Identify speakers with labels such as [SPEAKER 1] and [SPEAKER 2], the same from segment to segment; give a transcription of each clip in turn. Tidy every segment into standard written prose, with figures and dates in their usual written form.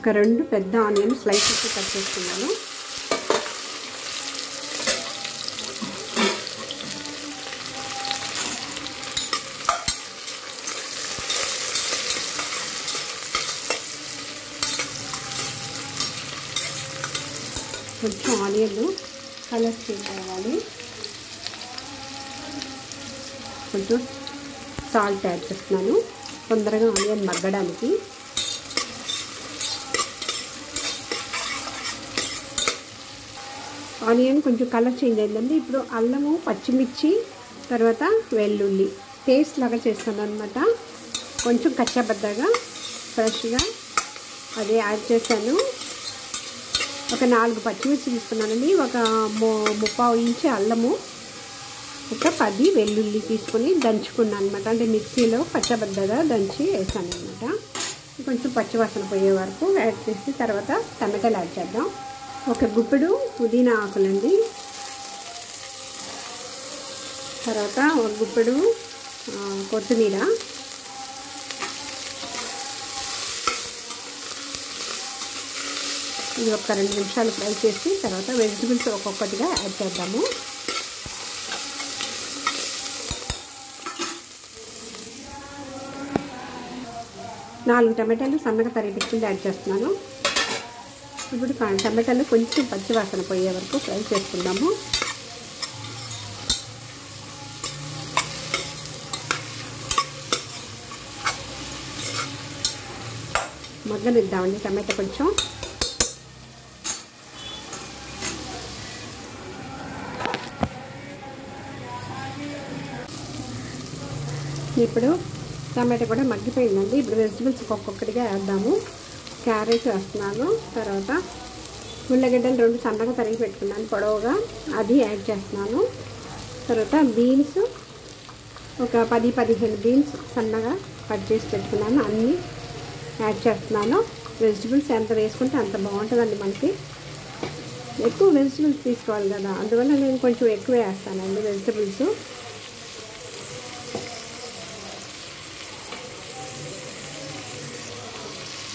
[SPEAKER 1] ఒక 2 పెద్ద onion slices cut చేసుకున్నాను. కొంచెం ఆనియన్ కలర్ చేంజ్ అవ్వాలి. కొంచెం సాల్ట్ యాడ్ చేస్తున్నాను తొందరగా ఆనియన్ మగ్గడానికి. ఆనియన్ కొంచెం కలర్ చేంజ్ అయిందండి. ఇప్పుడు అల్లము, పచ్చిమిర్చి, తర్వాత వెల్లుల్లి పేస్ట్ లాగా చేస్తాను అనమాట. కొంచెం కచ్చాబద్దగా ఫ్రెష్గా అది యాడ్ చేశాను. ఒక 4 పచ్చిమిర్చి తీసుకున్నానండి. ఒక 3/4 ఇంచు అల్లము, ఒక 10 వెల్లుల్లి తీసుకొని దంచుకున్నాను అనమాట. అంటే మిక్సీలో పచ్చబద్దగా దంచి వేసాను అనమాట. కొంచెం పచ్చివాసన పోయే వరకు యాడ్ చేసి తర్వాత టమాటాలు యాడ్ చేద్దాం. ఒక గుప్పెడు పుదీనా ఆకులండి, తర్వాత ఒక గుప్పెడు కొత్తిమీర, ఇది ఒక 2 నిమిషాలు ఫ్రై చేసి తర్వాత వెజిటబుల్స్ ఒక్కొక్కటిగా యాడ్ చేద్దాము. నాలుగు టమాటాలు సన్నగా తరిగి పెట్టుకుని యాడ్ చేస్తున్నాను. ఇప్పుడు టమాటాలు కొంచెం పచ్చివాసన పోయే వరకు ఫ్రై చేసుకుందాము. మగ్గనిద్దామండి టమాటా కొంచెం. ఇప్పుడు టమాటా కూడా మగ్గిపోయిందండి. ఇప్పుడు వెజిటబుల్స్ ఒక్కొక్కటిగా వేద్దాము. క్యారెట్ వేస్తున్నాను, తర్వాత ఉల్లగడ్డలు 2 సన్నగా తరిగి పెట్టుకున్నాను పొడవుగా, అది యాడ్ చేస్తున్నాను. తర్వాత బీన్స్ ఒక 10-15 బీన్స్ సన్నగా కట్ చేసి పెట్టుకున్నాను, అన్నీ యాడ్ చేస్తున్నాను. వెజిటబుల్స్ ఎంత వేసుకుంటే అంత బాగుంటుందండి. మనకి ఎక్కువ వెజిటబుల్స్ తీసుకోవాలి కదా, అందువల్ల నేను కొంచెం ఎక్కువ వేస్తానండి వెజిటబుల్స్.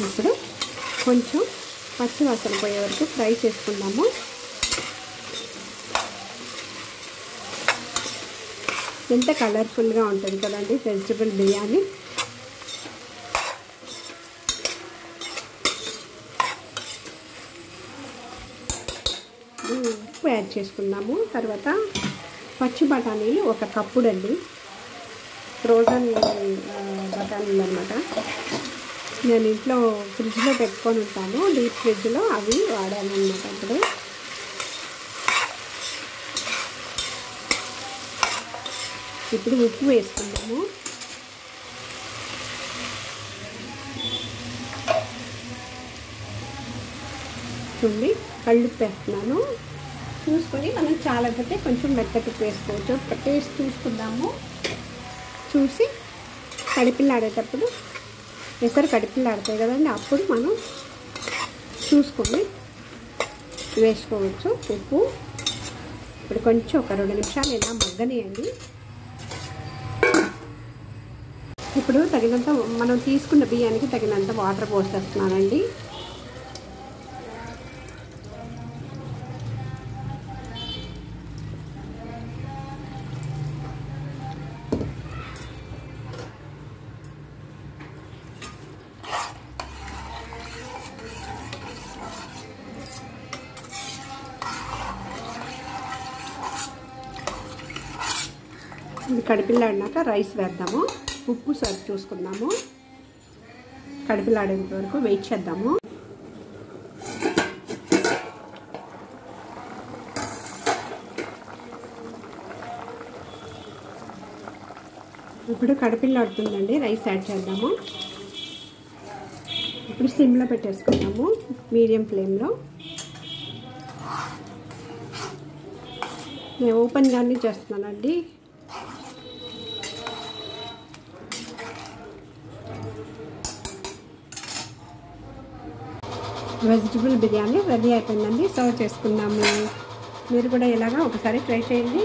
[SPEAKER 1] ఇప్పుడు కొంచెం పచ్చివాసన పోయే వరకు ఫ్రై చేసుకుందాము. ఎంత కలర్ఫుల్గా ఉంటుంది కదండి వెజిటబుల్ బిర్యానీ. ఉప్పు యాడ్ చేసుకుందాము. తర్వాత పచ్చి బఠానీలు 1 కప్పుడండి, ఫ్రోజన్ బఠానీలు అన్నమాట. నేను ఇంట్లో ఫ్రిడ్జ్లో పెట్టుకొని ఉంటాను, డీప్ ఫ్రిడ్జ్లో, అవి వాడాను అన్నమాట. ఇప్పుడు ఉప్పు వేసుకుందాము. చూడండి కళ్ళు వేస్తున్నాను, చూసుకొని మనం చాలకపోతే కొంచెం మెత్తటి వేసుకోవచ్చు. టేస్ట్ చూసుకుందాము. చూసి కడిపిల్లాడేటప్పుడు ఎసరు కడిపిల్లాడతాయి కదండి, అప్పుడు మనం చూసుకొని వేసుకోవచ్చు ఉప్పు. ఇప్పుడు కొంచెం ఒక 2 నిమిషాలు ఇలా మగ్గనియండి. ఇప్పుడు తగినంత మనం తీసుకున్న బియ్యానికి తగినంత వాటర్ పోసేస్తున్నానండి. ఇది కడిపిల్లాడినాక రైస్ వేద్దాము. ఉప్పు సరి చూసుకుందాము. కడిపిల్లాడేంత వరకు వెయిట్ చేద్దాము. ఇప్పుడు కడిపిల్లాడుతుందండి, రైస్ యాడ్ చేద్దాము. ఇప్పుడు సిమ్లో పెట్టేసుకుందాము, మీడియం ఫ్లేమ్లో. నేను ఓపెన్గానే చేస్తున్నానండి. వెజిటబుల్ బిర్యానీ రెడీ అయిపోయిందండి. సర్వ్ చేసుకుందాము. మీరు కూడా ఇలాగా ఒకసారి ట్రై చేయండి.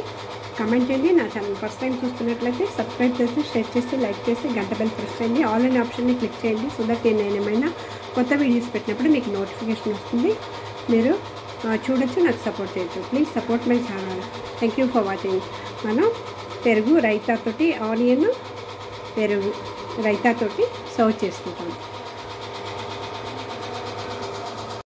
[SPEAKER 1] కమెంట్ చేయండి. నా ఛానల్ ఫస్ట్ టైం చూస్తున్నట్లయితే సబ్స్క్రైబ్ చేసి, షేర్ చేసి, లైక్ చేసి, గంట బెల్ ప్రెస్ చేయండి. ఆల్ అనే ఆప్షన్ని క్లిక్ చేయండి. సో దట్ నేను ఏమైనా కొత్త వీడియోస్ పెట్టినప్పుడు మీకు నోటిఫికేషన్ వస్తుంది. మీరు చూడొచ్చు, నాకు సపోర్ట్ చేయొచ్చు. Please support my channel. Thank you for watching. మనం పెరుగు రైతాతోటి, ఆనియన్ పెరుగు రైతాతోటి సర్వ్ చేసుకుంటాం.